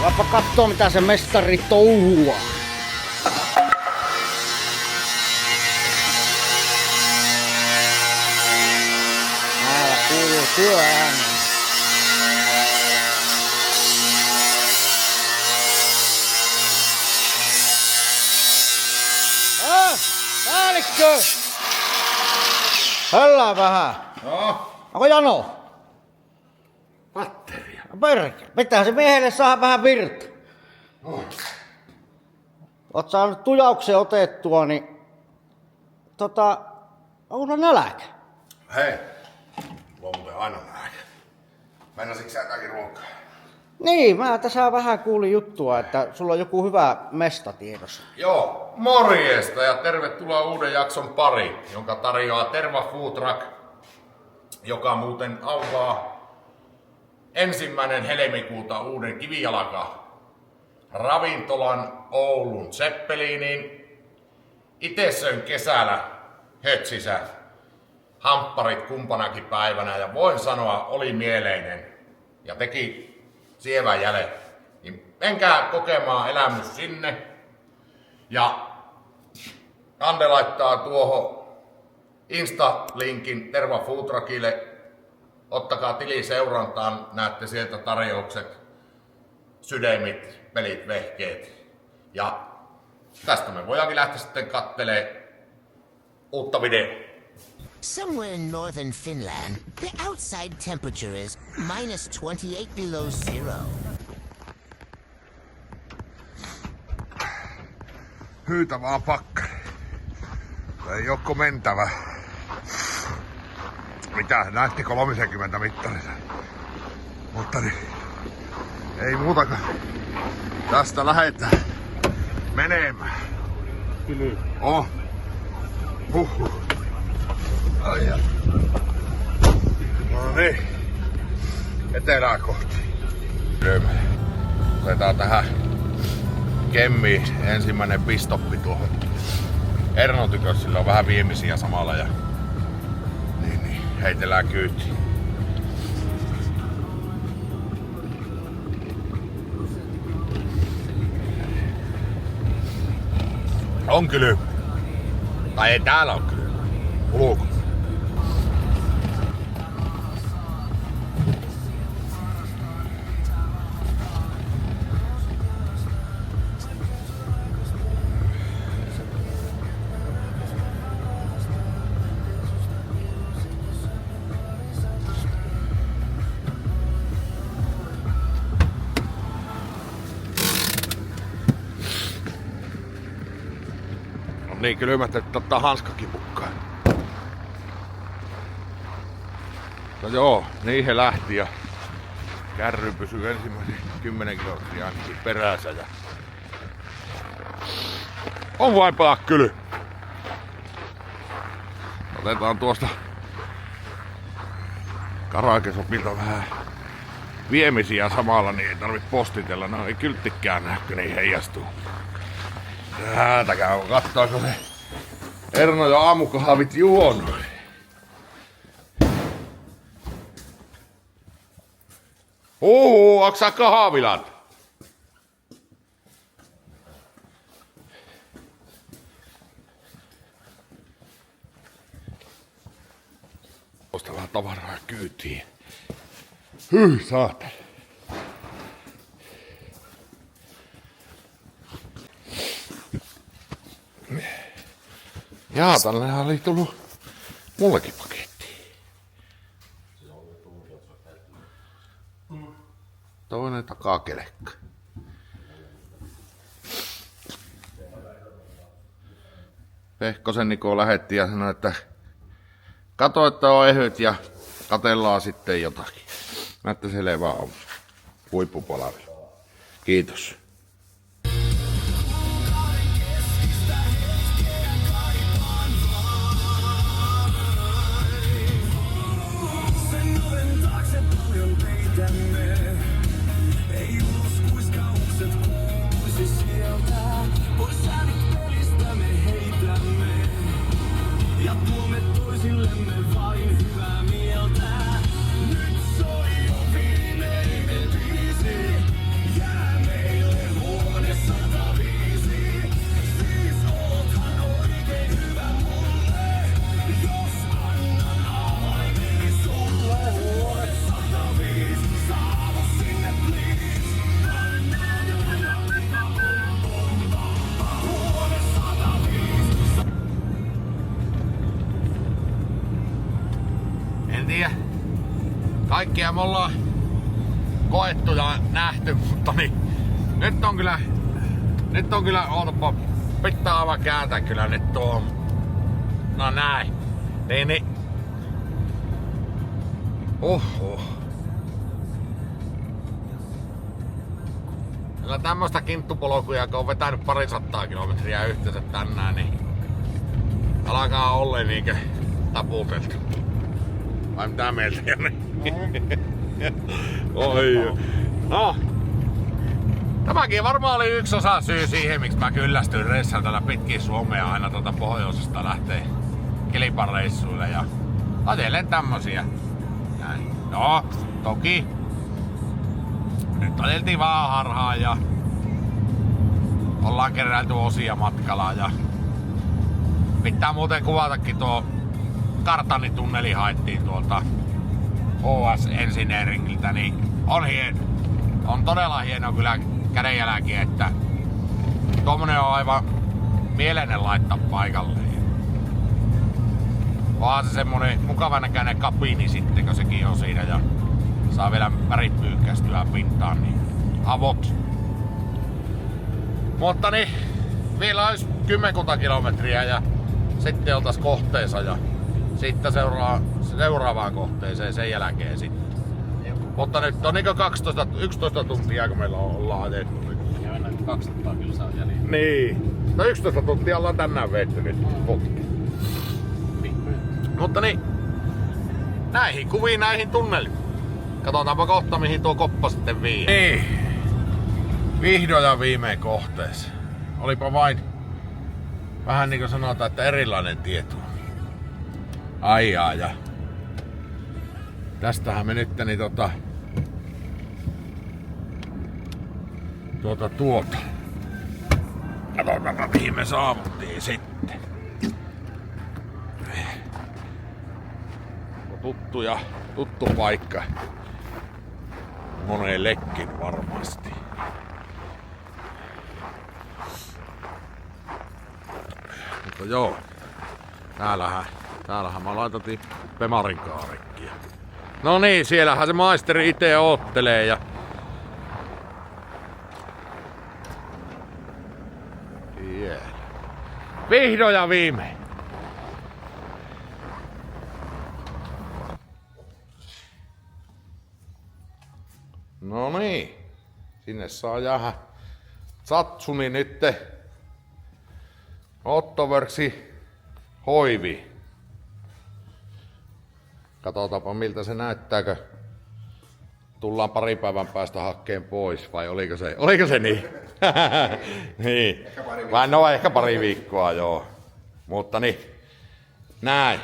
Alapa kattoo mitä se mestari touhuaa. Täällä kuuluu työääni. Päällikkö! Höllää vähän. No, Onko jano? patteria. Perkele, pitää se miehelle saada vähän virta. No. Oot saanut tujauksen otettua, niin onko sulla nälkä? Hei, mulla on muuten aina nälkä. Mennäisitkö sä jotakin ruokaa? Niin, mä tässä vähän kuulin juttua, että sulla on joku hyvä mesta tiedossa. Joo, morjesta ja tervetuloa uuden jakson pari, jonka tarjoaa Terva Food Truck, joka muuten avaa 1. helmikuuta uuden kivijalka ravintolan Oulun Zeppelinin. Itse söin kesällä Hötsissä hampparit kumpanakin päivänä ja voin sanoa, oli mieleinen ja teki sievän jäljen. Niin menkää kokemaan elämys sinne. Ja Ande laittaa tuohon Insta-linkin Terva Food Truckille. Ottakaa tili seurantaan, näette sieltä tarjoukset, sydämit, pelit, vehkeet. Ja tästä me voidaankin lähteä sitten kattelemaan uutta videoa. Somewhere in northern Finland, the outside temperature is -28 below zero. Hyytä vaan pakkari. Ei oo mentävä. Mitä? Näytti 30 mittarissa. Mutta niin, ei muutakaan. Tästä lähdetään menemään. Kyllä. Oh. Huhhuh. Ai ja. No niin. Etelää kohti. Otetaan tähän Kemmiin ensimmäinen pistoppi tuohon Ernon tykössä, sillä on vähän viemisiä samalla ja niin, heitellään kyytiin. On kylmä. Tai ei täällä on kylmä. Ulkona. Niin kylmät, että ottaa hanskakin mukaan. No joo, niin he lähti ja kärry pysyi ensimmäisen 10 kilometriä ainakin perässä ja on vain paha kylmä. Otetaan tuosta Karakesopilta vähän viemisiä samalla, niin ei tarvitse postitella. No ei kylttikään näy, kun niin heijastuu. Täältä käy katsoako se Erno ja aamukahvit juonut. Onks sä kahvilat? Osta vähän tavaraa kyytiin. Saatana. Jaa, tännehän oli tullut mullekin paketti. Toinen takakelekka. Pehkosen Niko lähetti ja sanoi, että kato, että on ehyt ja katellaan sitten jotakin. Näyttä selvä on. Huippupalavi. Kiitos. kaikkia me ollaan koettu ja nähty, mutta niin, nyt on kyllä, ootapa, pitää aivan kääntää kyllä nyt tuohon. No näin. Niin. Kyllä tämmöstä kinttupolkuja, kun on vetänyt 200 kilometriä yhteensä tänään, niin alkaa olla niinkö taputeltu. Vai mitä mieltä, Janne? Oi. No. Tämäkin varmaan oli yksi osa syy siihen, miksi mä kyllästyin reissaan tällä pitkin Suomea aina tuolta pohjoisesta lähtee kilpareissuille ja ajelen tämmösiä. Näin. No, toki. Nyt ajeltiin vaan harhaan ja ollaan keräilty osia matkalla ja pitää muuten kuvatakin tuo kartanitunneli haettiin tuolta OS Engineeringiltä, niin on todella hieno kyllä kädenjälki, että tuommoinen on aivan mieleinen laittaa paikalle. Onhan se semmonen mukavan näköinen kabiini sitten, kun sekin on siinä ja saa vielä värit pyykkästyä pintaan, niin avot. Mutta niin, vielä olisi 10 kilometriä ja sitten oltais kohteessa ja sitten seuraavaan kohteeseen sen jälkeen sitten. Mutta nyt on niinku 11 tuntia, kun meillä ollaan ajettu nyt. Ja mennään 200 kilsaa jäljellä. Niin. No 11 tuntia ollaan tänään veetty nyt. Mutta niin, näihin kuviin, näihin tunneliin. Katsotaanpa kohta, mihin tuo koppa sitten vie. Niin. Vihdoin ja viimein kohteessa. Olipa vain vähän niin kuin sanotaan, että erilainen tieto. Aijaa ja tästähän me nyt niin katsotaanpa mihin me saavuttiin sitten. Tuttu paikka monellekin varmasti. Mutta joo, täällähän mä laitettiin Pemarin kaarekkia. No niin, siellähän se maisteri itse oottelee ja vihdoin ja viimein. No niin, sinne saa jäädä Satsuni nytte Ottoworksi hoivi. Katsotaanpa miltä se näyttääkö. Tullaan pari päivän päästä hakkeen pois vai oliko se niin? Niin. Vai no ehkä pari viikkoa joo. Mutta niin. Näin.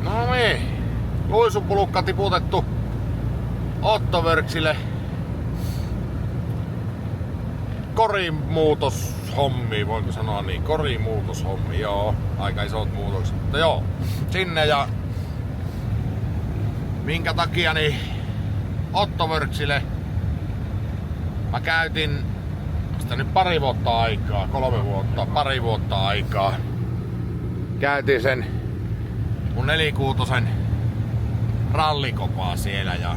No niin. Luisupulukka tiputettu Ottoworksille. Korimuutoshommi, voinko sanoa niin? Korimuutoshommi, joo. Aika isot muutokset. Mutta joo, sinne ja minkä takia niin Ottoworksille mä käytin sitä nyt pari vuotta aikaa. Käytin sen mun 4-kuutosen rallikopaa siellä ja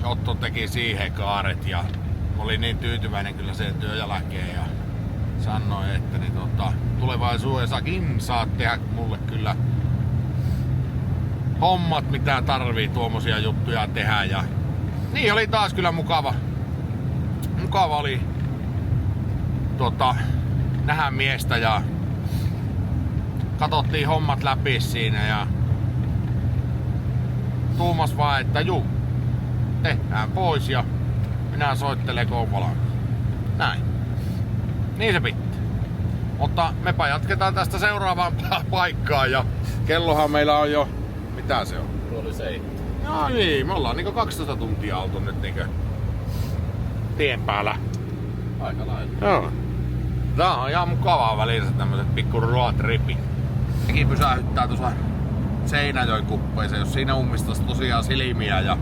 Otto teki siihen kaaret ja olin niin tyytyväinen kyllä sen työn jälkeen ja sanoin, että niin tulevaisuudessakin saat tehdä mulle kyllä hommat mitä tarvii tuommoisia juttuja tehdä ja niin oli taas kyllä mukava oli nähdä miestä ja katsottiin hommat läpi siinä ja tuumas vaan, että juu, tehdään pois ja minä soittelen kun on valmis. Näin. Niin se pitää. Mutta mepä jatketaan tästä seuraavaan paikkaan ja kellohan meillä on jo, mitä se on? Puoli 7. No niin, me ollaan niinku 12 tuntia oltu nyt niinkö tien päällä. Aika lailla. Joo. Tää on ihan mukavaa välissä tämmöset pikku roadtripit. Sekin pysähyttää tuossa Seinäjoen kuppeeseen, jos siinä ummistas tosiaan silmiä ja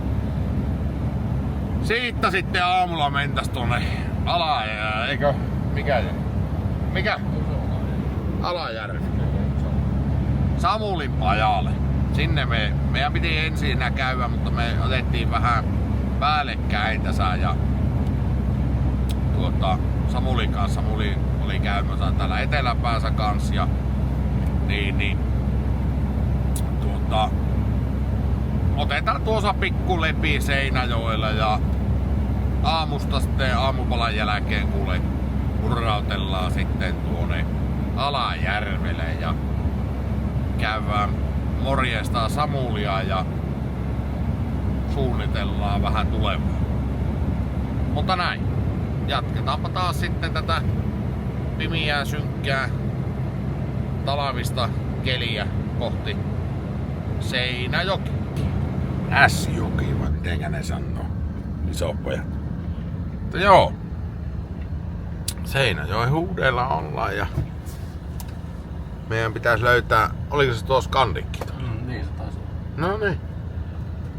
siitä sitten aamulla mentäs tonne eikö? Mikä? Alajärvi. Samulin pajalle. Sinne meidän piti ensin käydä, mutta me otettiin vähän päällekkäin tässä ja Samulin kanssa. Samuli oli käymässä täällä eteläpäässä kanssa ja otetaan tuossa pikku lepi Seinäjoella ja aamusta sitten aamupalan jälkeen kuule hurrautellaan sitten tuonne Alajärvelle ja käydään morjestaa Samulia ja suunnitellaan vähän tulevaa. Mutta näin. Jatketaanpa taas sitten tätä pimiää, synkkää, talvista keliä kohti Seinäjoki. S-joki, vai mitenkä ne sanoo? Isopojat. Mutta joo. Seinäjoen huudella ollaan ja meidän pitäisi löytää, oliko se tuossa Kandikki? Niin se taisi olla. No niin.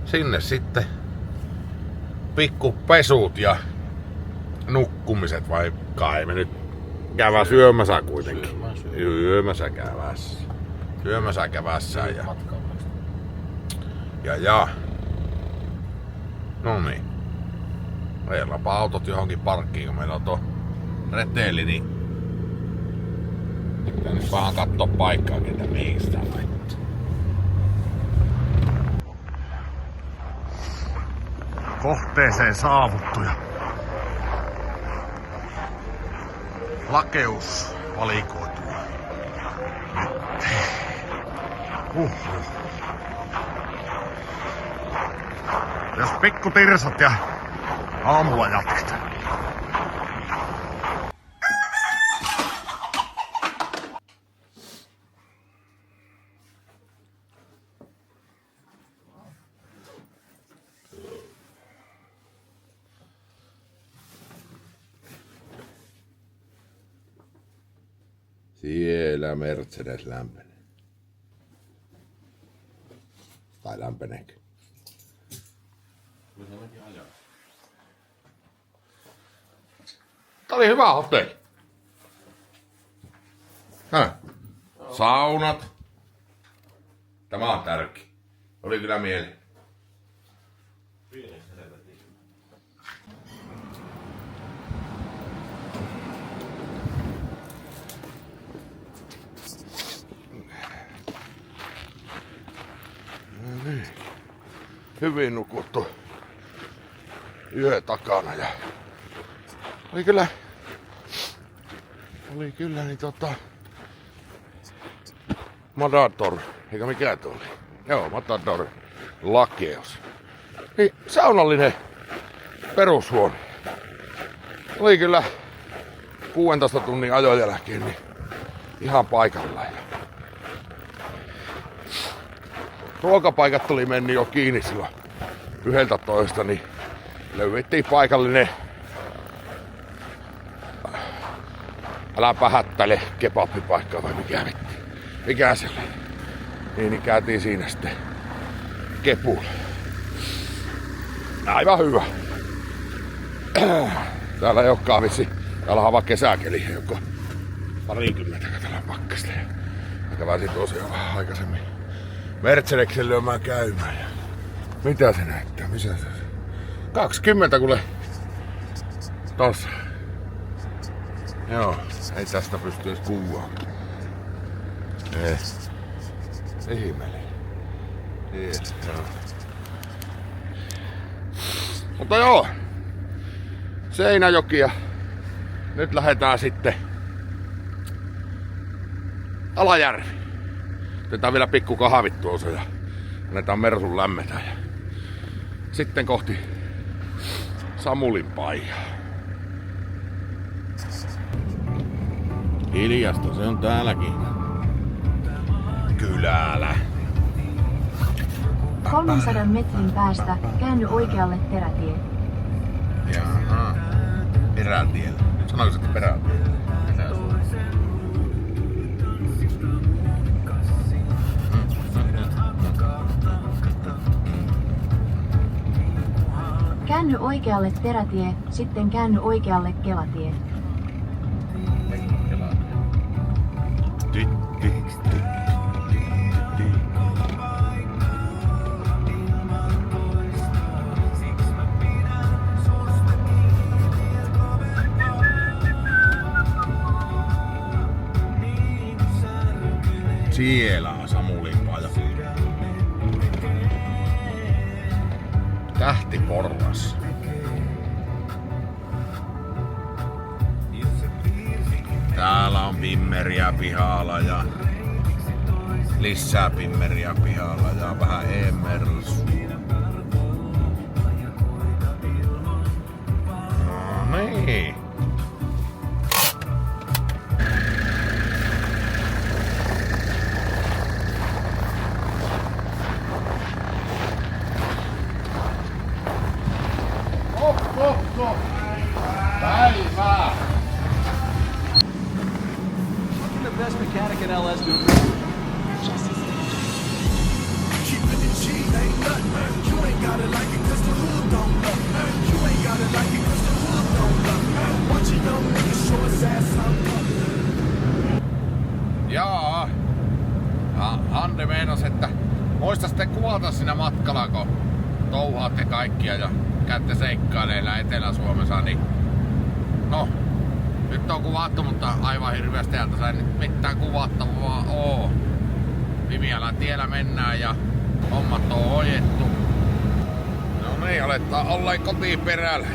Sinne sitten pikku pesut ja nukkumiset, vai kai me nyt käydään syömässä kuitenkin. Syömässä kävässä ja. No niin. Ajellaanpa autot johonkin parkkiin, kun meillä on tuo reteeli, niin pitää nyt vähän kattoo paikkaa, ketä mihin sitä laittaa. Kohteeseen saavuttu ja lakeus valikoitu. Jos pikku tirsat ja aamulla jatketaan. Siellä Mercedes lämpenee. Tai lämpeneekö? Tää oli hyvä hotelli. Saunat. Tämä on tärkeä. Oli kyllä mieli. Hyvin nukuttu yö takana ja oli kyllä niin Matador, eikä mikä tuo oli? Joo, Matador lakeus. Niin saunallinen perushuone. Oli kyllä 16 tunnin ajon jälkeen niin ihan paikallaan. Ruokapaikat tuli mennyt jo kiinni silloin 11, niin löydettiin paikallinen, älä hättäile, kebabbipaikka vai mikä sellainen. Niin käytiin siinä sitten kepulla. Aivan hyvä. Täällä ei olekaan vissi, täällä on vaan kesäkeli, joko 20 katsotaan pakkasta. Mä käväsin tuossa jo vähän aikaisemmin Mercedeksen lyömään käymään. Mitä se näyttää? Missä se on? 20 kuule. Tossa. Joo, ei tästä pysty edes kuvaamaan. Ihmeellinen. Joo. Mutta joo. Seinäjoki ja nyt lähdetään sitten Alajärvi. Otetaan vielä pikku kahvit tuossa ja annetaan Mersun lämmetä. Ja sitten kohti Samulin paijaa. Hiljasta se on täälläkin. Kylällä. 300 metrin päästä käänny oikealle perätie. Jaha. Perätiellä. Sanoiko se, että perätiellä? Käänny oikealle perätie, sitten käänny oikealle Kelatie. siellä on Samulin paja. Tähtiporras. Täällä on pimmeriä pihalla ja lisää pimmeriä pihalla ja vähän emersu. No niin. Päivää! The best mechanic in LS doing Jaa. Hande meinas, että muistaisitte kuvata siinä matkalla, kun touhaatte kaikkia ja käytte seikkaileilla Etelä-Suomessa, niin no, nyt on kuvattu, mutta aivan hirveästi täältä sai nyt mitään kuvattavaa oo. Vimialan tiellä mennään ja hommat on hoidettu. No niin, alettaa olla kotiperällä.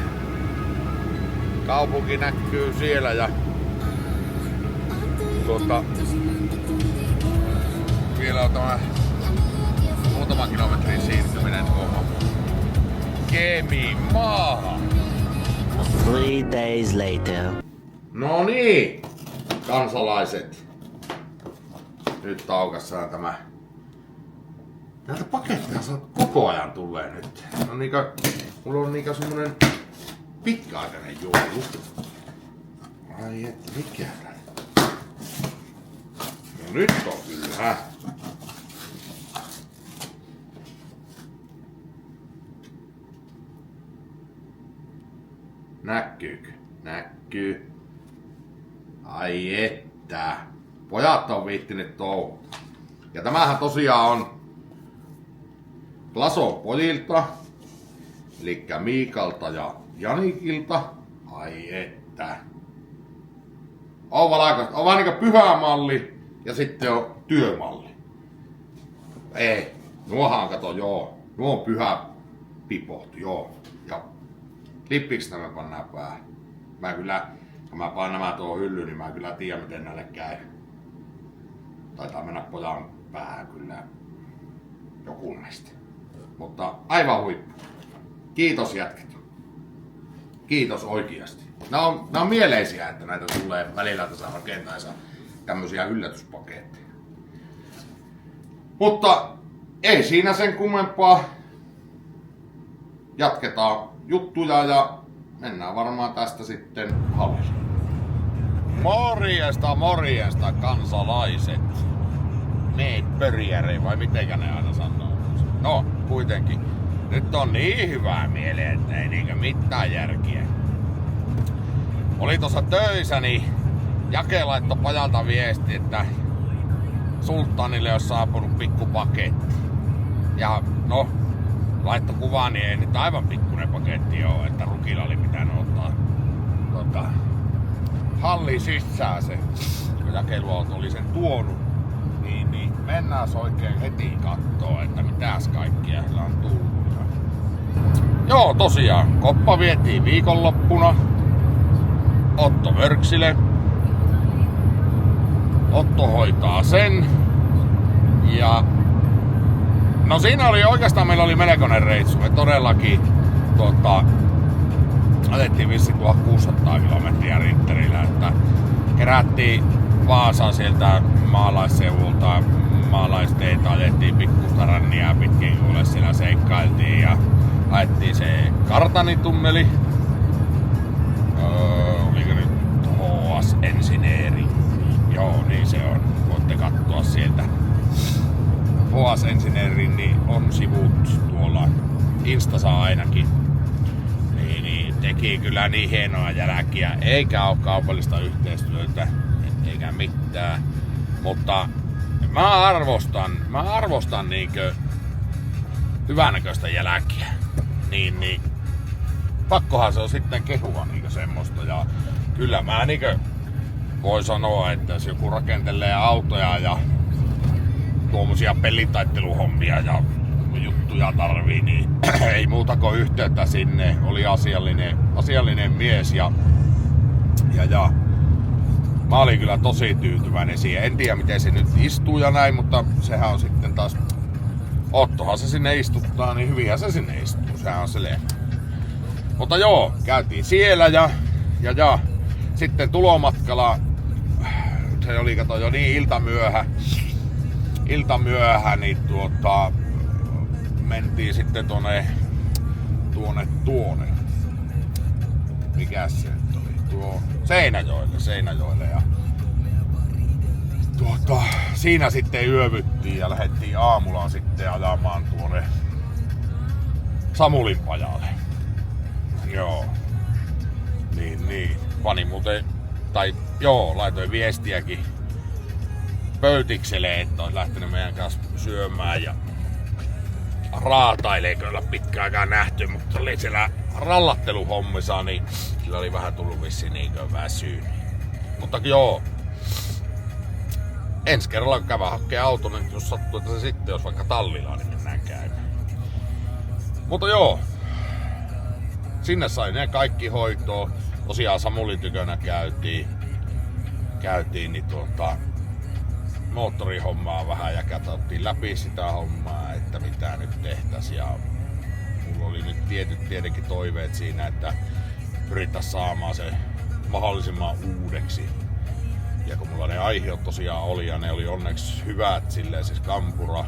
Kaupunki näkyy siellä ja vielä on tämä muutaman kilometrin siirtyminen tuohon Kemimaahan. 3 days later. No niin, kansalaiset. Nyt taukassaan tämä. Näitä paketteja saa koko ajan tulee nyt. No niinkö, mulla on niinkö semmonen pitkäaikainen juoru. Ai että mikä näin. No nyt on kyllä. Näkyykö? Näkyy. Ai että. Pojat on viittinyt touhu. Ja tämähän tosiaan on Glason pojilta. Elikkä Miikalta ja Janikilta. Ai että. On vaan niinku pyhä malli ja sitten on työmalli. Ei. Nuohan kato joo. Nuo on pyhä pipohtu joo. Ja klippiks nämä pannaan päähän? Kun mä panen nämä tuohon hyllyyn, niin mä kyllä tiedän miten näille käy. Taitaa mennä pojan päähän kyllä joku näistä. Mutta aivan huippu. Kiitos jätket. Kiitos oikeasti. Nämä on mieleisiä, että näitä tulee välillä tässä rakentaessa tämmöisiä yllätyspaketteja. Mutta ei siinä sen kummempaa. Jatketaan juttuja ja mennään varmaan tästä sitten hallille. Morjesta kansalaiset. Meet pörjäre vai mitenkä ne aina sanoo? No kuitenkin. Nyt on niin hyvää mieleen, että ei niinkö mitään järkiä. Oli tuossa töissä, niin Jake laittoi pajalta viesti, että Sultanille olisi saapunut pikku paketti. Ja no, laitto kuvaa, niin ei nyt aivan pikkuinen paketti ole, että Rukilla oli pitänyt ottaa halli sisään se, kun jakeluauto oli sen tuonut. Niin mennään oikein heti kattoo, että mitäs kaikkia sillä on tullut. Joo, tosiaan, koppa vietiin viikonloppuna Otto Mörksille. Otto hoitaa sen. Ja no siinä oli oikeastaan, meillä oli melkoinen reissu. Me todellakin ajettiin vissi 1600 kilometriä rintterillä, että kerättiin Vaasaan sieltä maalaisseuvulta, maalaisteitä, ajettiin pikkusta rannia pitkin, kuule siellä seikkailtiin ja ajettiin se Kartanitunneli. Oliko nyt HS Engineering? Joo, niin se on. Voitte katsoa sieltä. HS Engineering niin on sivut tuolla Instassa ainakin. Niin teki kyllä niin hienoa jälkiä, eikä ole kaupallista yhteistyötä, eikä mitään. Mutta mä arvostan niinkö hyvännäköistä jälkiä. Niin pakkohan se on sitten kehua niinkö semmoista. Ja kyllä mä niinkö voi sanoa, että jos joku rakentelee autoja ja tuommoisia pelitaitteluhommia ja juttuja tarvii, niin ei muuta kuin yhteyttä sinne. Oli asiallinen mies ja mä olin kyllä tosi tyytyväinen siihen. En tiedä miten se nyt istuu ja näin, mutta sehän on sitten taas Ottohan se sinne istuttaa, niin hyvinhän se sinne istuu. Sehän on se lehmä. Mutta joo, käytiin siellä ja sitten tulomatkalla se oli kato jo niin iltamyöhä, niin mentiin sitten tuonne. Mikäs se nyt oli? Tuo Seinäjoelle ja siinä sitten yövyttiin ja lähdettiin aamulla sitten ajamaan tuonne Samulin pajalle. Joo. Niin. Pani muuten, laitoin viestiäkin Pöytikselle, että olisi lähtenyt meidän kanssa syömään ja raatailee, kyllä pitkään aikaan nähty, mutta oli siellä rallatteluhommissa, niin sillä oli vähän tullut vissiin niinkö väsyyn. Mutta joo, ensi kerralla kun käydään hakee auton, niin jos sattuu, että se sitten jos vaikka Tallilaan, niin mennään käymään. Mutta joo, sinne sai ne kaikki hoitoa. Tosiaan Samulin tykönä käytiin niin moottorihommaa vähän ja katsottiin läpi sitä hommaa, että mitä nyt tehtäisiin. Ja mulla oli nyt tietenkin toiveet siinä, että pyrittäisiin saamaan se mahdollisimman uudeksi. Ja kun mulla ne aiheet tosiaan oli ja ne oli onneksi hyvät, silleen siis kampura.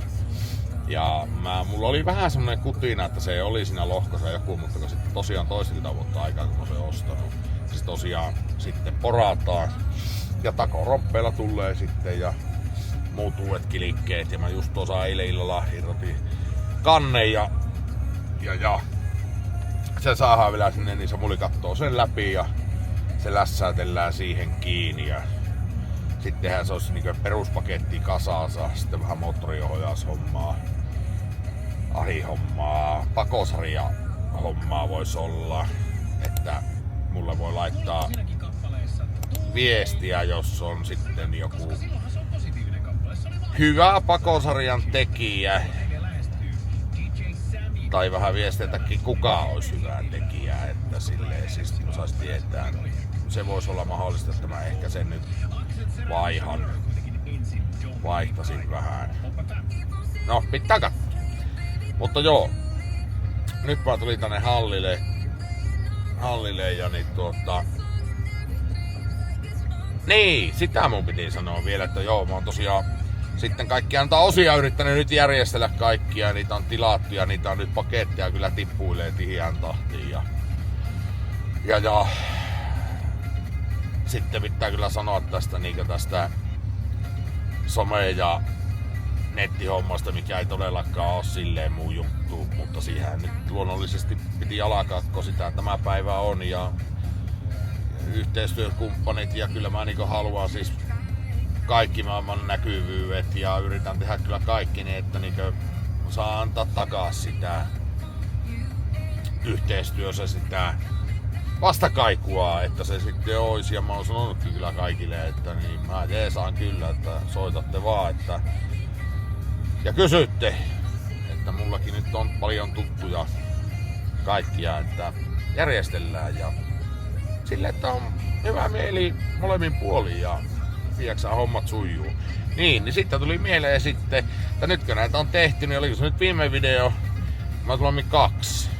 Ja mulla oli vähän semmonen kutina, että se oli siinä lohkossa joku, mutta kun sitten tosiaan toisilta vuotta aikaa, kun mä sen ostanut, siis tosiaan sitten porataan ja takoromppeilla tulee sitten ja muut uudet kilikkeet. Ja mä just tuossa eilen illalla irrotin kannen ja se saadaan vielä sinne, niin Samuli kattoo sen läpi ja se lässäytellään siihen kiinni. Ja sittenhän se olisi niinku peruspaketti kasaansa, sitten vähän moottoriohjaushommaa, ahihommaa, pakosarja hommaa voisi olla, että mulle voi laittaa viestiä, jos on sitten joku hyvä pakosarjan tekijä, tai vähän viestiäkin kuka olisi hyvä tekijä, että silleen siis osaisi tietää. Se voisi olla mahdollista, että mä ehkä sen nyt vaihtasin vähän. No, pitää katsoa. Mutta joo, nyt mä tulin tänne hallille ja niin, sitä mun piti sanoa vielä, että joo, mä oon tosiaan sitten kaikkia antaa osia yrittänyt nyt järjestellä kaikkia, niitä on tilattu ja niitä on nyt paketteja kyllä tippuilee tiheään tahtiin ja sitten pitää kyllä sanoa tästä some- ja nettihommasta, mikä ei todellakaan ole silleen muu juttu, mutta siihen nyt luonnollisesti piti alakakko sitä tämä päivä on ja yhteistyökumppanit ja kyllä mä haluan siis kaikki maailman näkyvyydet ja yritän tehdä kyllä kaikki niin, että saa antaa takas sitä yhteistyössä sitä vastakaikua, että se sitten olisi, ja mä oon sanonutkin kyllä kaikille, että niin mä jeesaan kyllä, että soitatte vaan, että ja kysytte, että mullakin nyt on paljon tuttuja kaikkia, että järjestellään ja sille, että on hyvä mieli molemmin puolin ja tiiäksä, hommat sujuu. Niin sitten tuli mieleen sitten, että nyt kun näitä on tehty, niin oliko se nyt viime video, mä tulin 2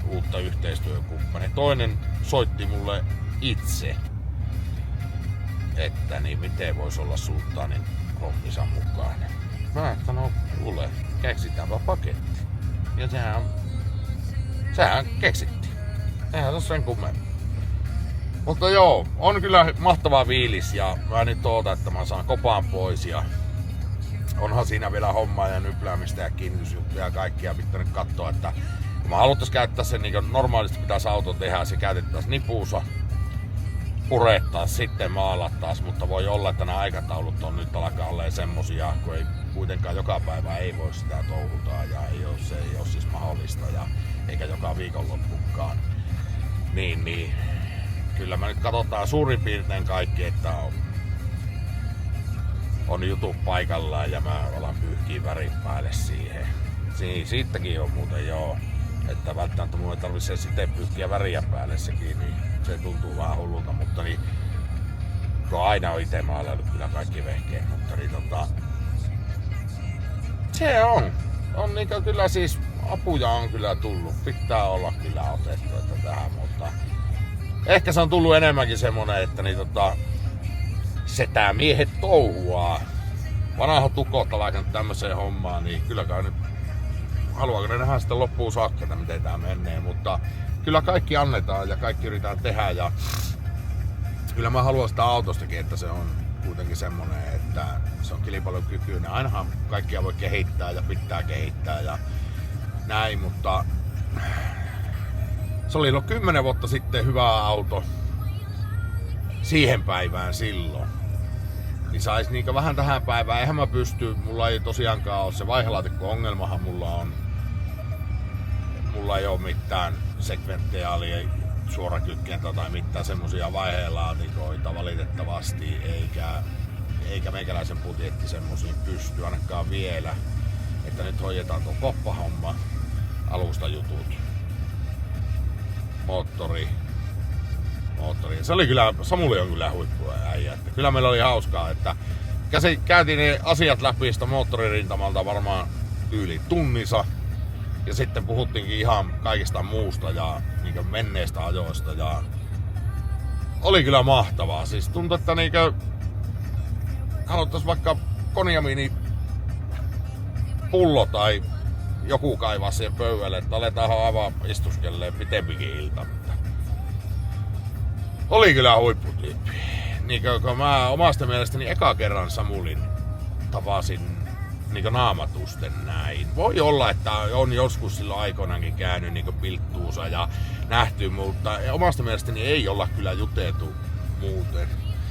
uutta yhteistyökumppania. Toinen soitti mulle itse, että niin miten voisi olla Sultanin hommissa mukaan. Mä sanoin, kuule, keksitäänpä paketti. Ja sehän keksittiin. Eihän se ole sen kummemmin. Mutta joo, on kyllä mahtava fiilis ja mä nyt ootan, että mä saan kopaan pois ja onhan siinä vielä hommaa ja nypläämistä ja kiinnitysjuttuja ja kaikkia pitää nyt katsoa, että kun mä haluttais käyttää sen niin kuin normaalisti pitäisi auto tehdä, se käytettäisiin nipuusa, purettaisiin, sitten maalattaisiin, mutta voi olla, että nämä aikataulut on nyt alkaa olemaan semmosia, kun ei kuitenkaan joka päivä ei voi sitä touhuta ja se ei ole siis mahdollista ja eikä joka viikonloppukaan. Niin. Kyllä me nyt katsotaan suurin piirtein kaikki, että on jutut paikallaan ja mä alan pyyhkiä värin päälle siihen. Siitäkin on muuten joo. Että välttämättä mun ei tarvitse sitten pyyhkiä väriä päälle sekin, niin se tuntuu vähän hullulta, mutta niin kun aina on ite maalaillut kyllä kaikki vehkeet, mutta niin se on niinkö kyllä siis apuja on kyllä tullut, pitää olla kyllä otettu että tähän, mutta ehkä se on tullut enemmänkin semmonen, että niin setämiehet touhuaa. Vanhat tukot on laikannut tämmöiseen hommaan, niin kylläkään nyt haluaako ne nähdä sitten loppuun saakka, että miten tää menee, mutta kyllä kaikki annetaan ja kaikki yritetään tehdä ja kyllä mä haluan sitä autostakin, että se on kuitenkin semmonen, että se on kilpailukykyinen. Ainahan kaikkia voi kehittää ja pitää kehittää ja näin, mutta se oli 10 vuotta sitten hyvä auto siihen päivään silloin. Niin sais niinkö vähän tähän päivään, eihän mä pysty, mulla ei tosiaankaan ole se vaihelaatikko-ongelmahan mulla ei oo mitään sekventiaalia, suorakytkentä tai mitään semmosia vaihelaatikoita valitettavasti, eikä meikäläisen budjetti semmosiin pysty ainakaan vielä. Että nyt hoidetaan tuo koppahomma, alustajutut, moottori. Se oli kyllä, Samuli on kyllä huippua äijä. Kyllä meillä oli hauskaa, että käytiin ne asiat läpi sitä moottoririntamalta varmaan yli tunnissa. Ja sitten puhuttiinkin ihan kaikista muusta ja niin menneistä ajoista ja oli kyllä mahtavaa. Siis tuntui, että niin haluttais vaikka konjamiini pullo tai joku kaivaa siihen pöydälle, että aletaan aivan istuskelleen pitempikin ilta. Oli kyllä huipputyyppi. Niin kun mä omasta mielestäni eka kerran Samulin tapasin niin naamatusten näin. Voi olla, että on joskus silloin aikoinaankin käynyt niin pilttuusa ja nähty, mutta omasta mielestäni ei olla kyllä juteltu muuten.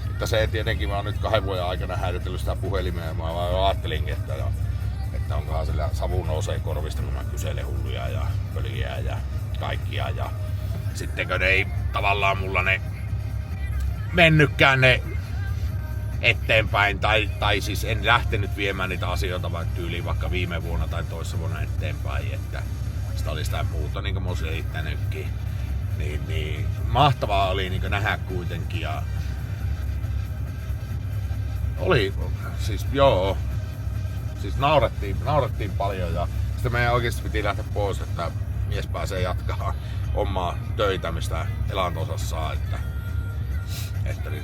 Että se tietenkin mä oon nyt 2 vuoden aikana häiritellyt sitä puhelimea ja mä vaan ajattelinkin, että onkohan sillä savu nousee korvista, kun mä kyselen hulluja ja pöliä ja kaikkia. Ja sittenkö ne ei tavallaan mulla ne mennytkään ne eteenpäin, tai siis en lähtenyt viemään niitä asioita vaikka viime vuonna tai toissa vuonna eteenpäin, että sitä oli sitä muuta, niin kuin mä olisin selittänytkin. Niin mahtavaa oli niin nähdä kuitenkin ja oli, siis joo, siis naurettiin paljon ja sitten meidän oikeesti piti lähteä pois, että mies pääsee jatkaa omaa töitä, mistä elanto-osassa saa, että niin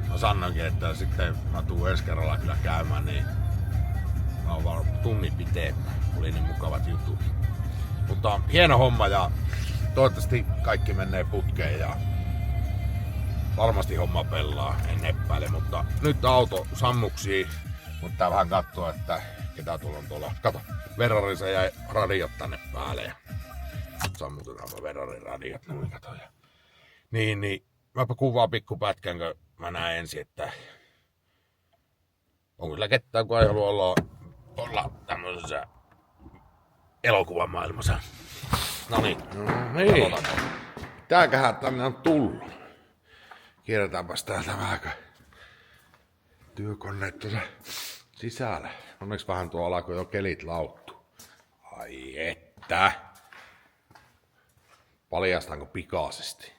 mä sanoinkin, että sitten mä tuun ensi kerralla kyllä käymään, niin mä oon vaan tunnin pitemmän. Oli niin mukavat jutut. Mutta hieno homma ja toivottavasti kaikki menee putkeen ja varmasti homma pelaa, en epäile. Mutta nyt auto sammuksii, mutta tää vähän kattoo, että ketä tuolla on tuolla. Kato, Ferrarissa jäi radiot tänne päälle ja sammutetaanpa Ferrarin radiot, noin kato. Niin, mäpä kuvaan pikkupätkän, kun mä näen ensin, että on kyllä ketään, kun ei halua olla tämmöisessä elokuvan maailmassa. Noniin. Niin. Tääköhän tänne on tullut. Kierretäänpäs täältä vähän työkoneet tuossa sisällä. Onneksi vähän tuo alkoi jo kelit lauttu. Ai että. Paljastaanko pikaisesti?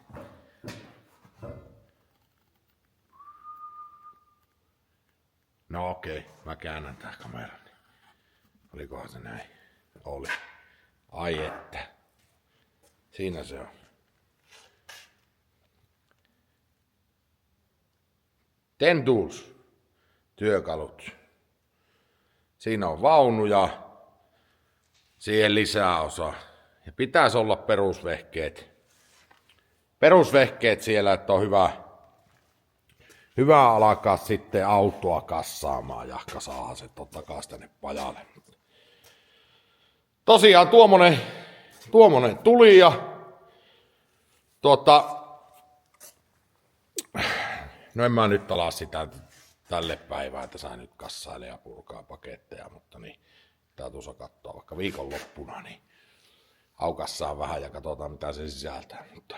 No okei, mä käännän tää kameran. Olikohan se näin? Oli. Ai että. Siinä se on. Ten Tools. Työkalut. Siinä on vaunuja. Siihen lisäosa. Ja pitäisi olla perusvehkeet. Perusvehkeet siellä, että on hyvä alkaa sitten autoa kassaamaan ja kasaa se totta kai tänne pajalle. Tosiaan tuommoinen tuli ja no en mä nyt ala sitä tälle päivään, että sain nyt kassaile ja purkaa paketteja, mutta niin tää tuossa katsoa vaikka viikonloppuna, niin aukassaan vähän ja katsotaan mitä se sisältää, mutta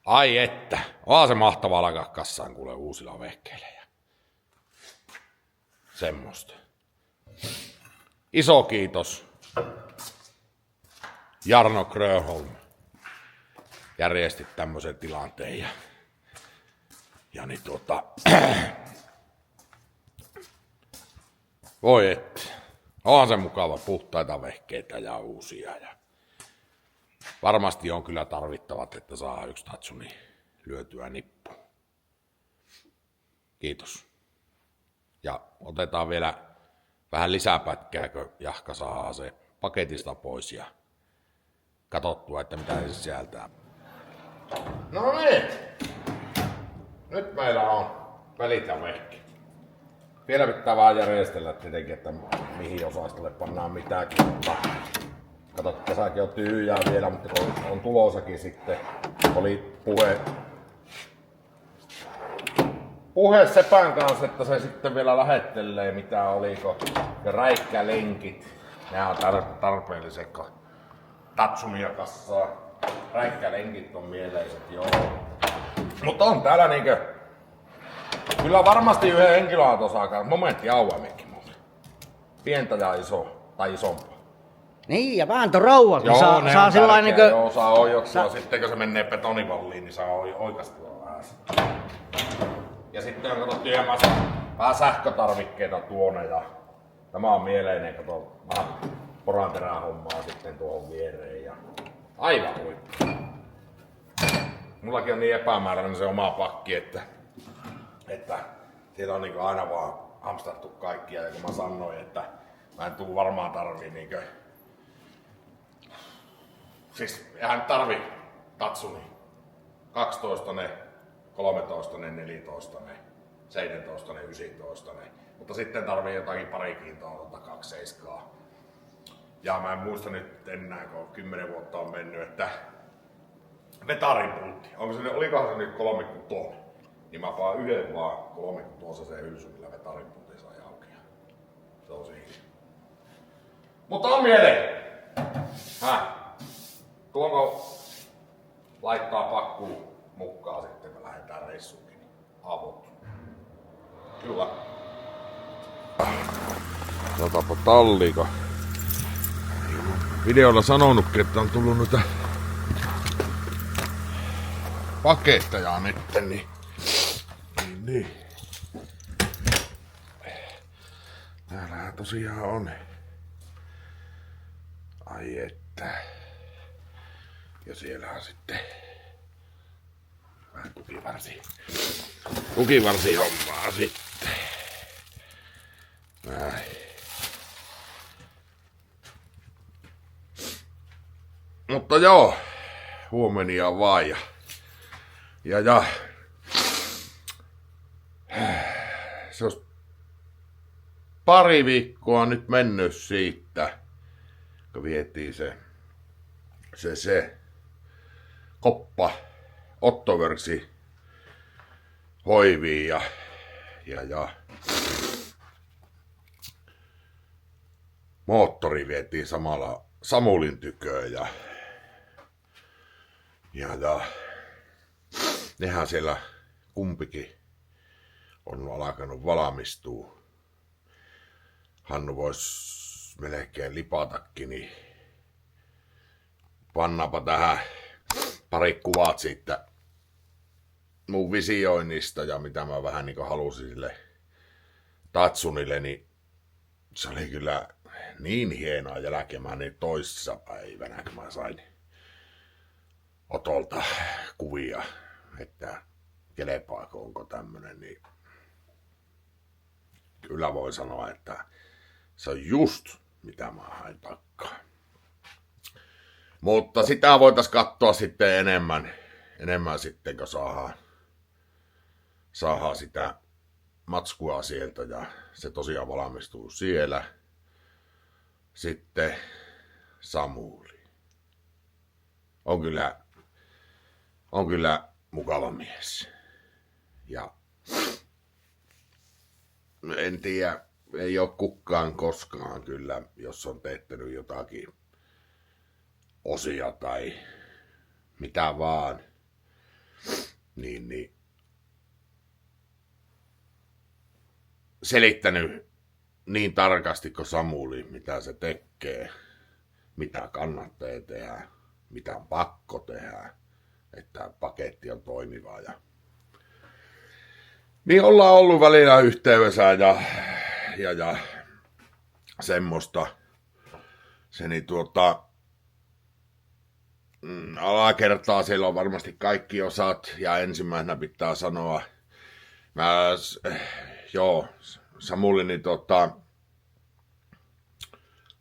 ai että, onhan se mahtavaa alkaa kassaan kuule uusilla vehkeillä. semmoista. Iso kiitos Jarno Grönholm järjesti tämmöisen tilanteen ja niin voi että, onhan se mukava, puhtaita vehkeitä ja uusia ja varmasti on kyllä tarvittavat, että saa yksi Tatsuni lyötyä nippuun. Kiitos. Ja otetaan vielä vähän lisäpätkää, kun Jahka saa se paketista pois ja katsottua, että mitä se sisältää. No niin. Nyt meillä on välit ja vehki. Vielä pitää vaan järjestellä tietenkin, että mihin osastolle pannaan mitäkin. Kato, kesäkin on tyhjää vielä, mutta kun on tulosakin sitten. Oli puhe Sepän kanssa, että se sitten vielä lähettelee mitä oliko. Ja räikkälenkit. Nämä on tarpeelliset, kun Tatsunia kassaa. Räikkälenkit on mieleiset, joo. Mutta on täällä niinkö... Kyllä varmasti yhden henkilöauton saa momenttiauaimekin muuten. Pientä ja iso, tai isompaa. Niin, ja vääntörauha, kun Joo, saa sellainen niinkö... Joo, saa oijoksua. Sitten kun se menee betonivalliin, niin saa oikastua vähän. Ja sitten on katsottu vähän sähkötarvikkeita tuonne ja tämä on mieleinen, kato vähän poranterää hommaa sitten tuohon viereen ja aivan huippu. Mullakin on niin epämääräinen se oma pakki, että siellä on niinku aina vaan hamstattu kaikkia ja kun mä sanoin, että mä en tuu varmaan tarvii niinkö... Siis eihän tarvi Tatsuni. 12, 13, 14, 17, 19. Mutta sitten tarvii jotakin parikintoa 27. Ja mä en muista nyt enää, kun 10 vuotta on mennyt, että vetaripultti. Olikohan se nyt 36? Niin mä paan yhden vaan 36 se hylsy, millä vetaripultti sai auki. Se on siinä. Mutta on mieleen! Tuonko laittaa pakkuun mukaan sitten, me lähdetään reissuunkin. Avot. Kyllä. Otapa talliiko. Videolla sanonutkin, että on tullut noita paketteja nyt, niin. Täällähän tosiaan on. Ai että. Ja siellähän sitten vähän tukivarsi hommaa sitten. Näin. Mutta joo, huomenia vaan ja se olisi pari viikkoa nyt mennyt siitä, kun vietiin se koppa Ottoverksi hoiviin ja moottori vietiin samalla Samulin tyköön ja nehän siellä kumpikin on alkanut valmistua. Hannu vois melkein lipatakin, niin pannaanpa tähän pari kuvat siitä mun visioinnista ja mitä mä vähän niin kuin halusin sille Tatsunille, niin se oli kyllä niin hienoa jälkeen niin toissa päivänä, kun mä sain Otolta kuvia, että kelepaako onko tämmönen, niin kyllä voi sanoa, että se on just mitä mä hain takkaan. Mutta sitä voitaisiin katsoa sitten enemmän sitten, kun saadaan sitä matskua sieltä ja se tosiaan valmistuu siellä. Sitten Samuli. On kyllä mukava mies. Ja en tiedä, ei ole kukaan koskaan kyllä, jos on tehtänyt jotakin osia tai mitä vaan, niin selittänyt niin tarkasti kuin Samuli, mitä se tekee, mitä kannattaa tehdä, mitä on pakko tehdä, että paketti on toimiva. Niin ollaan ollut välillä yhteydessä ja semmoista. Alakertaa siellä on varmasti kaikki osat ja ensimmäisenä pitää sanoa, Samuli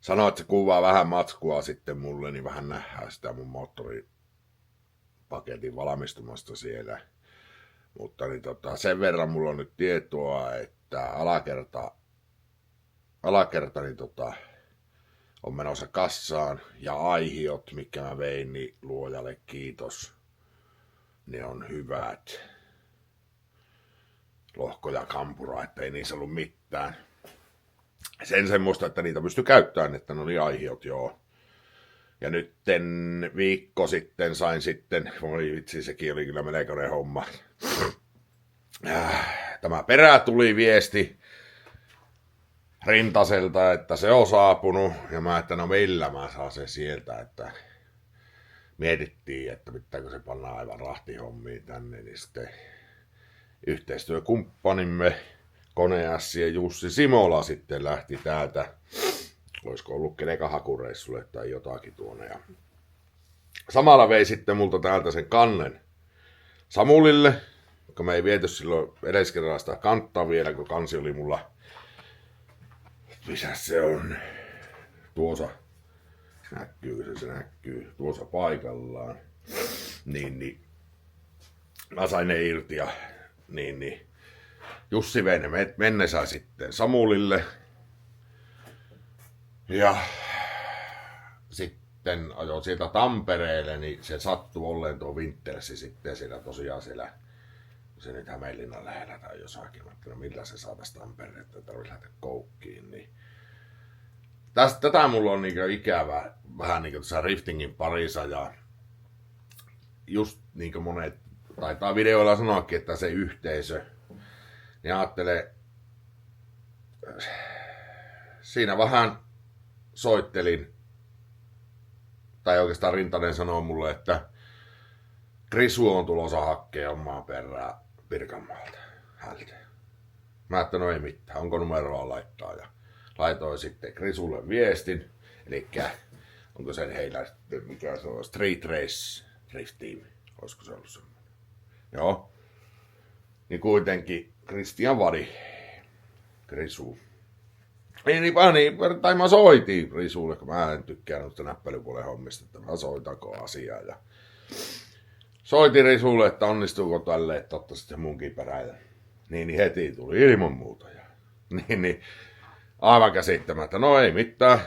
sanoi, että se kuvaa vähän matskua sitten mulle, niin vähän nähdään sitä mun moottoripaketin valmistumasta siellä. Mutta sen verran mulla on nyt tietoa, että alakerta on menossa kassaan ja aihiot, mitkä mä vein, niin luojalle kiitos. Ne on hyvät. Lohko ja kampura, ettei niissä ollut mitään. Sen semmoista, että niitä pystyi käyttämään, että ne oli aihiot, joo. Ja nyt viikko sitten sain sitten, voi vitsi, sekin oli kyllä melkoinen homma. Tämä perä tuli viesti Rintaselta, että se on saapunut, ja mä, että no millä mä saan se sieltä, että mietittiin, että pitääkö se panna aivan rahtihommiin tänne, niin sitten yhteistyökumppanimme Koneässi ja Jussi Simola sitten lähti täältä, olisiko ollut kenenkä hakureissulle tai jotakin tuonne, ja samalla vei sitten multa täältä sen kannen Samulille, kun me ei viety silloin edeskerralla sitä kanttaa vielä, kun kansi oli mulla, missä se on, tuossa, näkyy se näkyy, tuossa paikallaan, niin mä sain ne irti ja niin Jussi vei ne mennessä sitten Samulille ja sitten ajoin sieltä Tampereelle, niin se sattui olleen tuo Wintersi sitten siellä tosiaan siellä, se nyt Hämeenlinnan lähellä tai jossakin, että no millä se saataisiin Tampereelle, että tarvitsisi lähteä koukkiin, niin tätä mulla on niinku ikävä vähän niinku tässä riftingin parissa ja just niinku monet taitaa videoilla sanoakin, että se yhteisö, niin ajattelee, siinä vähän soittelin, tai oikeastaan Rintanen sanoi mulle, että Krisu on tulossa hakkeen omaa perää Pirkanmaalta häneltä. Mä että no ei mitään, onko numeroa laittaa, ja laitoin sitten Krisulle viestin, eli onko sen heillä, mikä se on, Street Race Drift Team, olisiko se ollut semmoinen. Joo, niin kuitenkin Christian Vadi, Krisu. Tai mä soitin Krisulle, kun mä en tykkää noista näppelypuolen hommista, että mä soitanko asiaa. Ja soitin Risulle, että onnistuuko tälle, että ottaisit se munkin peräillä. Niin heti tuli ilman muuta. Ja, niin, aivan käsittämättä. No ei mitään.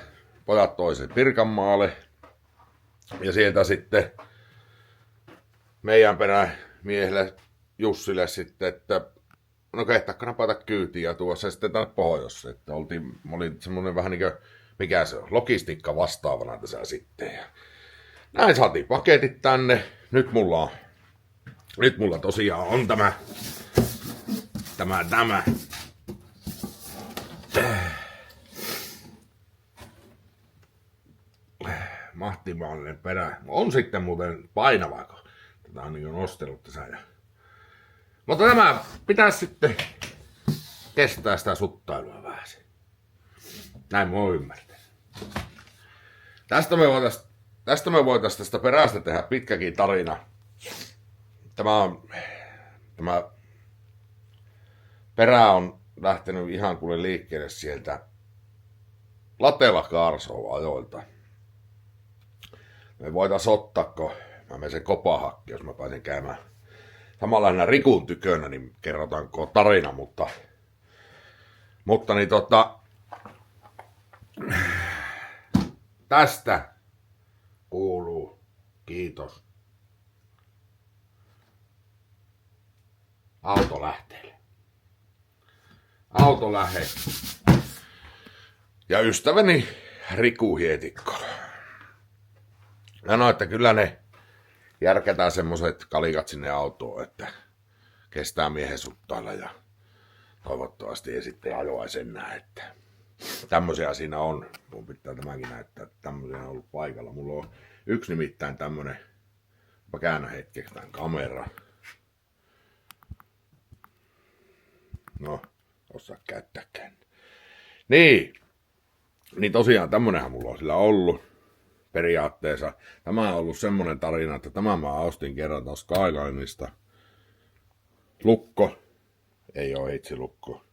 Pojat toiset Pirkanmaalle. Ja sieltä sitten meidän perämiehelle Jussille sitten, että no kehtaakko napata kyytiin ja tuossa sitten tänne pohjoissa. Että oli semmoinen vähän niin kuin, mikä se on, logistiikka vastaavana tässä sitten. Ja näin saatiin paketit tänne. Nyt mulla tosiaan on tämä mahtimallinen perä. On sitten muuten painava, kun tätä on niin nostellut tässä. Mutta tämä pitäisi sitten kestää sitä suttailua vähän. Näin mä oon ymmärtänyt. Tästä me voitaisiin tästä perästä tehdä pitkäkin tarina. Tämä perä on lähtenyt ihan kuule liikkeelle sieltä Latela Kaarsoon ajoilta. Me voitaisiin ottaa, kun mä menen sen kopahakki, jos mä pääsen käymään samalla Rikun tykönä, niin kerrotaanko tarina, mutta niin tästä kuuluu kiitos autolähteelle. Autolähe ja ystäväni Riku Hietikko. No, että kyllä ne järkätään semmoset kalikat sinne autoon, että kestää miehen suttailla ja toivottavasti ei sitten ajoaisi enää, että tämmöisiä siinä on. Mun pitää tämäkin näyttää, että tämmöisiä on ollut paikalla. Mulla on yksi nimittäin tämmönen, mä käännän hetkeksi tämän kameran. No, osaa käyttääkään. Niin tosiaan tämmönenhän mulla on sillä ollut periaatteessa. Tämä on ollut semmonen tarina, että tämä mä ostin kerran tuossa Skylineista. Lukko. Ei oo hitsilukko.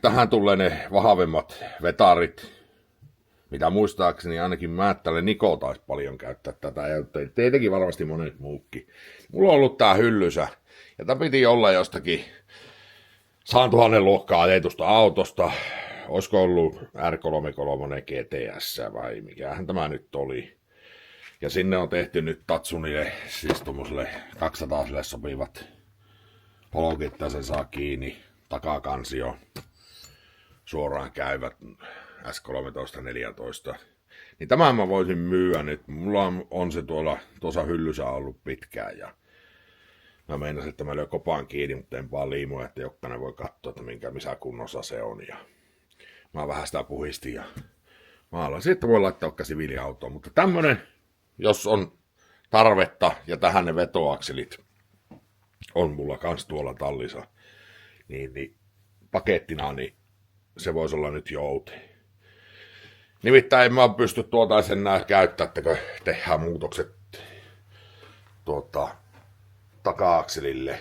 Tähän tulee ne vahvemmat vetarit, mitä muistaakseni ainakin Määttälle Niko taisi paljon käyttää tätä, ja tietenkin varmasti monet muutkin. Mulla on ollut tää hyllysä, ja tää piti olla jostakin 100 000 luokkaa ajetusta autosta. Olisiko ollut R33 GTS vai mikähän tämä nyt oli. Ja sinne on tehty nyt Tatsunille, siis tuommoiselle 200 sopivat polkit, että se saa kiinni. Takakansio, suoraan käyvät S13, 14. Niin tämän mä voisin myyä nyt. Mulla on se tuossa hyllyssä ollut pitkään ja mä meinasin, että mä löin kopaan kiinni, mutta en vaan liimoja, että jokainen voi katsoa, että missä kunnossa se on. Ja mä vähän sitä puhistin ja mä haluaisin, että voi laittaa vaikka siviiliautoon. Mutta tämmönen, jos on tarvetta ja tähän ne vetoakselit on mulla kans tuolla tallissa. Niin pakettina, niin se voisi olla nyt jouti. Nimittäin en mä pysty tuota sen nää käyttää, että kun tehdään muutokset taka-akselille,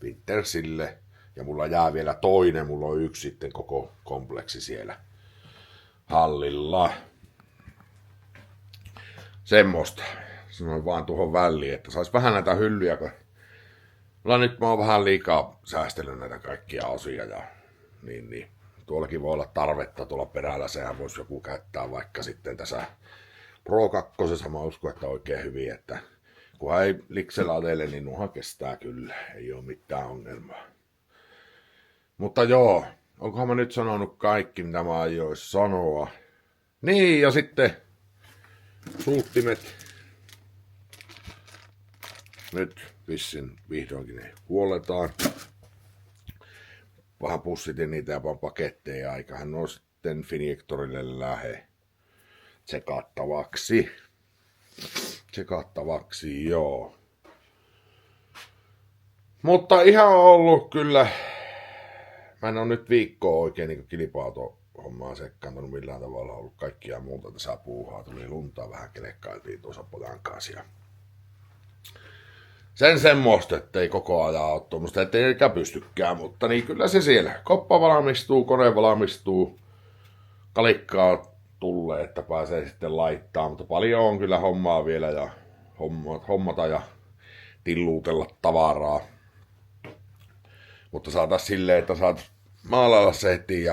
Wintersille, ja mulla jää vielä toinen, mulla on yksi sitten koko kompleksi siellä hallilla. Semmosta. Sanoin vaan tuohon väliin, että sais vähän näitä hyllyjä, kun nyt mä oon vähän liikaa säästellyt näitä kaikkia osia ja niin. Tuollakin voi olla tarvetta tuolla perällä, sehän voisi joku käyttää vaikka sitten tässä Pro 2, mä uskon, että oikein hyvin, että kun ei liksellä teille, niin nuohan kestää kyllä, ei oo mitään ongelmaa. Mutta joo, onkohan mä nyt sanonut kaikki, mitä mä ajois sanoa. Niin, ja sitten suuttimet. Nyt vissin vihdoinkin ne huoletaan. Vähän pussitin niitä jopa paketteja, aikahan on sitten Finjektorille lähe tsekattavaksi, joo. Mutta ihan on ollut kyllä, mä en ole nyt viikkoa oikein niin kilpa-auto-hommaa sekkaantunut millään tavalla, ollut kaikkia muuta tässä puuhaa, tuli luntaa vähän kelekkailtiin tuossa pojan kanssa ja sen semmoista, ettei koko ajan ole tuommoista, ettei eikä pystykään, mutta niin kyllä se siellä. Koppa valmistuu, kone valmistuu, kalikkaa tulee, että pääsee sitten laittaa, mutta paljon on kyllä hommaa vielä ja hommata ja tilluutella tavaraa. Mutta saataisiin silleen, että saat maalailla se heti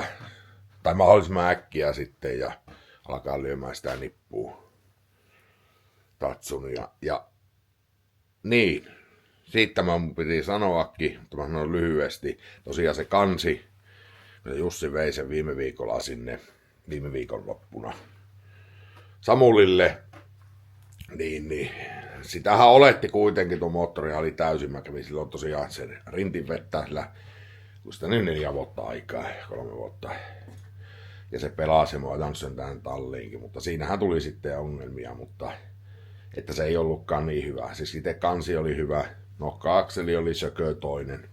tai mahdollisimman äkkiä sitten ja alkaa lyömään sitä nippua Tatsunia ja niin, siitä mä mun piti sanoakin, mutta mä sanon lyhyesti. Tosiaan se kansi, Jussi vei sen viime viikolla sinne, viime viikon loppuna Samulille, niin sitähän oletti kuitenkin, tuo moottori oli täysin, mä kävin silloin tosiaan sen rintin vettä, sillä kun sitä nyt 4 vuotta aikaa, 3 vuotta. Ja se pelasi ja mä otan sen tähän talliinkin, mutta siinähän tuli sitten ongelmia, mutta että se ei ollutkaan niin hyvä. Siis itse kansi oli hyvä, nokka-akseli oli sökö toinen.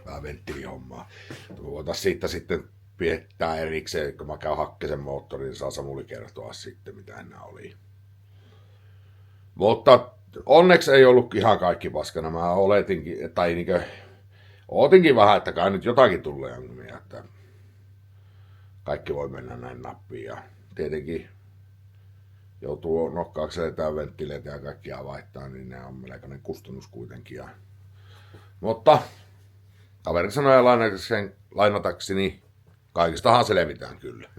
Vähän venttiilihommaa. Me voitaisiin siitä sitten piettää erikseen, kun mä käyn hakkeen moottorin, niin saa Samuli kertoa sitten, mitä nämä oli. Mutta onneksi ei ollut ihan kaikki paskana. Mä oletinkin, tai niinkö, ootinkin vähän, että kai nyt jotakin tulee ongelmia, että kaikki voi mennä näin nappiin. Ja tietenkin joutuu nokkaakseen ja venttileitä ja kaikkia vaihtaa, niin ne on melkoinen kustannus kuitenkin. Mutta kaveri sanoi lainatakseni, niin kaikistahan selvitään kyllä.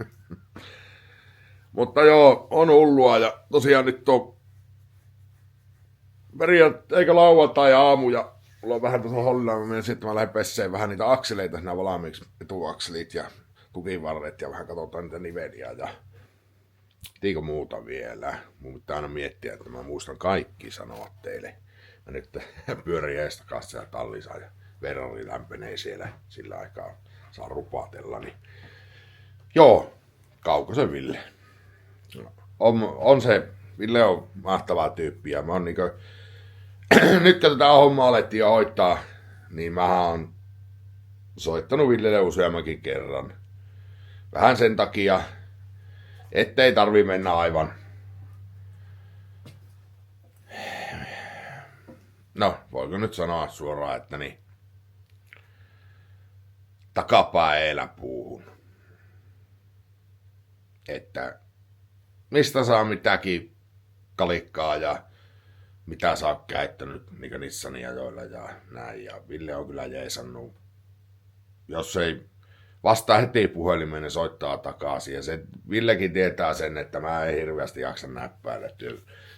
Mutta joo, on hullua ja tosiaan nyt on eikä lauantai aamu ja mulla on vähän tuossa hollilla, mä menen sitten mä lähden pesseen vähän niitä akseleita siinä valmiiksi, etuakselit ja tukivarret ja vähän katsotaan niitä niveliä ja tiiko muuta vielä. Mun pitää aina miettiä, että mä muistan kaikki sanoa teille. Mä nyt pyörin eestakassa ja tallissa ja verrari lämpenee siellä sillä aikaa. saa rupatella. Niin. Joo, Kaukosen Ville. On se, Ville on mahtava tyyppi ja mä oon niinkö, nyt kun tätä hommaa alettiin jo hoitaa, niin mä oon soittanut Villelle useammankin kerran. Vähän sen takia, ettei tarvi mennä aivan. No, voiko nyt sanoa suoraan, että niin takapää eläpuuhun. Että mistä saa mitäkin kalikkaa ja mitä saa käyttänyt niin Nissanin ajoilla ja näin. Ja Ville on kyllä jeesannut. Jos ei vastaa heti puhelimeen, niin soittaa takaisin. Ja se Villekin tietää sen, että mä en hirveästi jaksa näppäillä.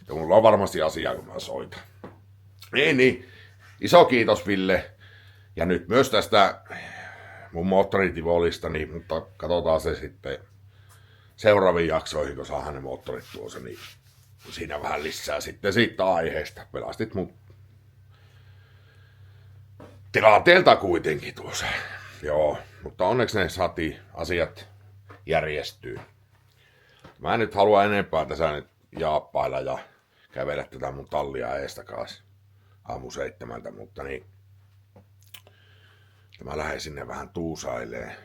Ja mulla on varmasti asiaa, kun mä soitan. Niin. Iso kiitos Ville. Ja nyt myös tästä mun moottoritivolista, niin, mutta katsotaan se sitten seuraaviin jaksoihin, kun saadaan ne moottorit tuossa, niin siinä vähän lisää sitten siitä aiheesta. Pelastit mut tilanteelta kuitenkin tuossa. Joo, mutta onneksi ne saatiin asiat järjestyy. Mä en nyt halua enempää tässä nyt jaappailla ja kävellä tätä mun tallia eestakas aamu 7, mutta niin mä lähden sinne vähän tuusailee.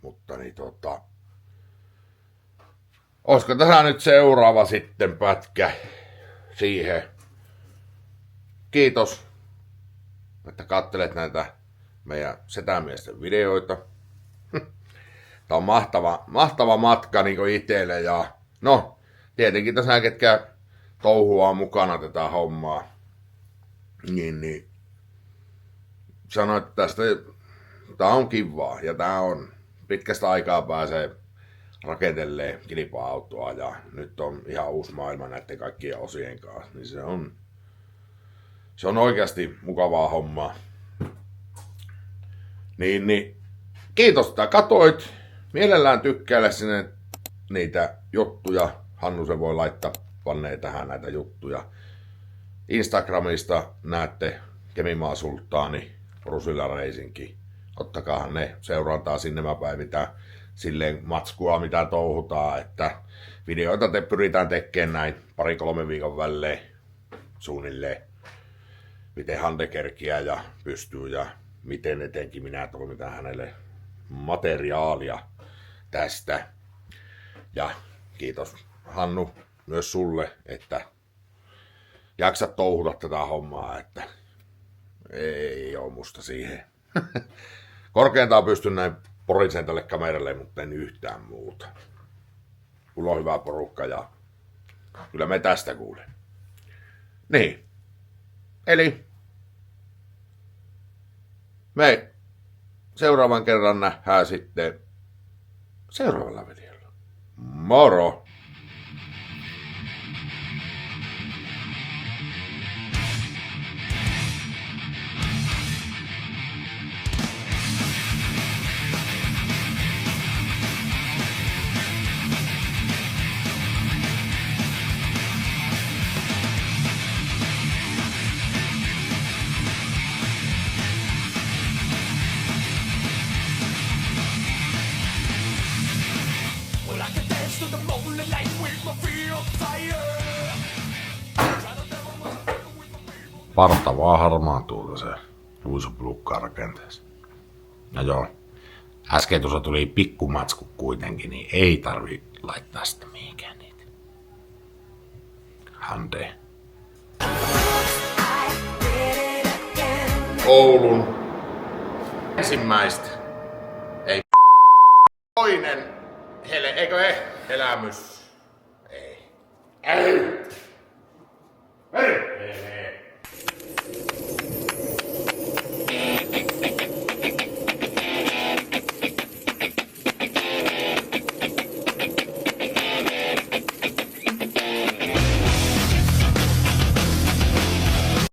Mutta niin olisiko tässä nyt seuraava sitten pätkä siihen. Kiitos, että katselet näitä meidän setämiesten videoita. Tämä on mahtava matka niin itselle ja no, tietenkin tässä ketkä touhuaa mukana tätä hommaa. Niin sanoin, että tästä tää on kivaa ja tää on pitkästä aikaa pääsee rakentelee kilpa-autoa ja nyt on ihan uusi maailma näiden kaikkien osien kanssa, niin se on oikeasti mukavaa hommaa. Niin, kiitos, että katoit. Mielellään tykkäile sinne niitä juttuja. Hannu se voi laittaa pannee tähän näitä juttuja. Instagramista näette Kemimaa Sulttaani, Rusilla Reisinki. Ottakaahan ne seurantaa sinne, mä päivitän silleen matskua, mitä touhutaan, että videoita te pyritään tekemään näin 2-3 viikon välein suunnilleen. Miten Hande kerkiää ja pystyy ja miten etenkin minä toimitan hänelle materiaalia tästä. Ja kiitos Hannu myös sulle, että jaksat touhuta tätä hommaa, että ei ole musta siihen. Korkeintaan pystyn näin porisen tälle kameralle, mutta en yhtään muuta. Mulla on hyvä porukka ja kyllä me tästä kuulen. Niin. Eli me seuraavan kerran nähdään sitten seuraavalla videolla. Moro! Parta vaan harmaantuu se luisuplukkaan rakenteessa. No joo, äsken tuossa tuli pikkumatsku kuitenkin, niin ei tarvi laittaa sitä mihinkään niitä. Hande. Oulun ensimmäistä. Ei toinen elämys. Ei.